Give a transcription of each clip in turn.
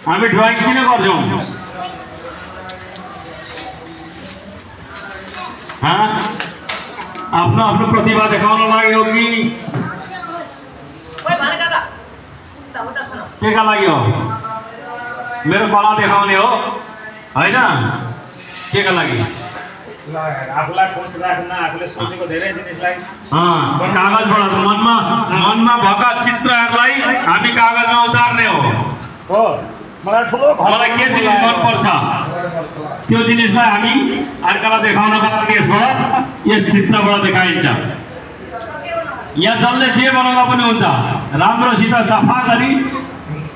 हामी ड्राइङ किन गर्छौं आफ्नो आफ्नो प्रतिभा देखाउन लाग्यो कि के का लागि हो मेरो कला देखाउने हो हैन के का लागि आफूलाई खुश राख्न आफूले सोचेको धेरै जिनिसलाई कागजबाट मनमा भएका चित्रहरूलाई हामी कागजमा उतार्ने हो मलाई के जिनिस मन पर्छ त्यो जिनिसलाई हामी अर्कालाई देखाउनका लागि यस चित्रबाट देखाइन्छ यहाँ जसले जे बनाउँदा पनि हुन्छ राम्रोसित सफा गरी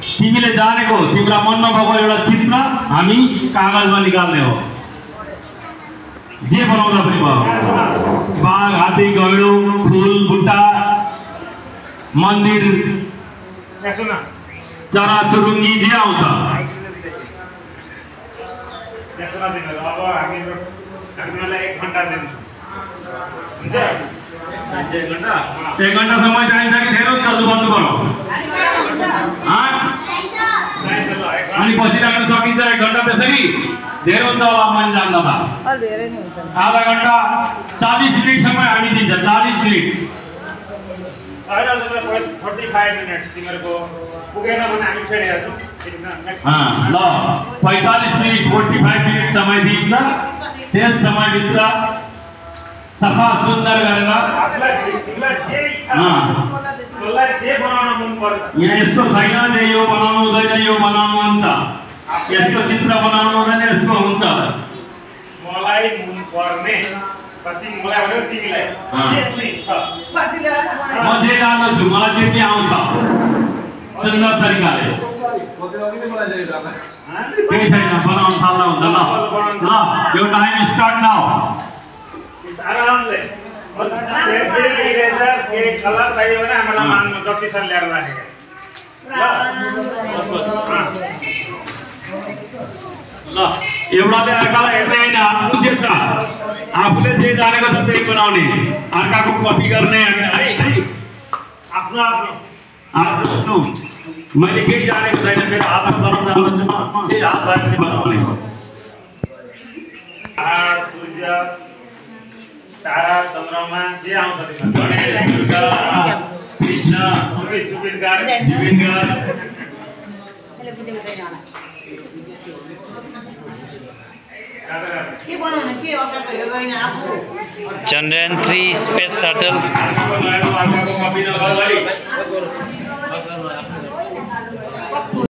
तिमीले जानेको तिम्रो मनमा भएको एउटा चित्र हामी कागजमा निकाल्ने हो जे बनाउँदा पनि भयो बाघ हात्ती गैडो फूल बुट्टा मन्दिर चरा चुरुङ्गी जे आउँछ अब हामीलाई 1 घण्टा दिन्छ हुन्छ 1 घण्टा समय चाहिन्छ कि धेरै जल्दी बन्द पर्यो अनि बसिराख्न सकिन्छ 1 घण्टा त्यसरी धेरै हुन्छ होला मैले जान्दा आधा घण्टा 40 मिनेट समय हामी दिन्छ 40 मिनेट 45 मिनेट तिमीहरुको पुगेन भने हामी फेरिहाल्छौं ल 45 मिनेट 45 मिनेट समय दिन्छ त्यस समयभित्र सफा सुन्दर गरेर तिमीलाई जे इच्छा तँलाई जे बनाउन मन पर्छ यहाँ यस्तो छैन जे यो बनाउनु हुँदैन यो बनाउनु हुन्छ यसको चित्र बनाउनु हुँदैन यसको हुन्छ मलाई मन पर्ने कति मलाई भन्यो तिमीलाई जे पनि छ म जे जान्न छु मलाई जे के आउँछ सुन्दर तरिकाले केही छैन बनाउन थाल्दा हुन्छ ल यो टाइम स्टार्ट नाउ आरामले पेन्सिल इरेजर के कलर चाहियो भने हामीलाई माग्नु जति छ ल्याएर राखेको ल एउटाले अर्कालाई हेर्दै हैन आफू जे छ आफूले जे जानेको छ त्यही बनाउने अर्काको कपी गर्ने है आफ्नो आफ्नो मैले केही जानेको छैन मेरो हातमा बनाउन जान्छु म त्यही हातले बनाउने सूर्य तारा चन्द्रमा जे आउँछ कृष्ण Chandrayaan 3 space shuttle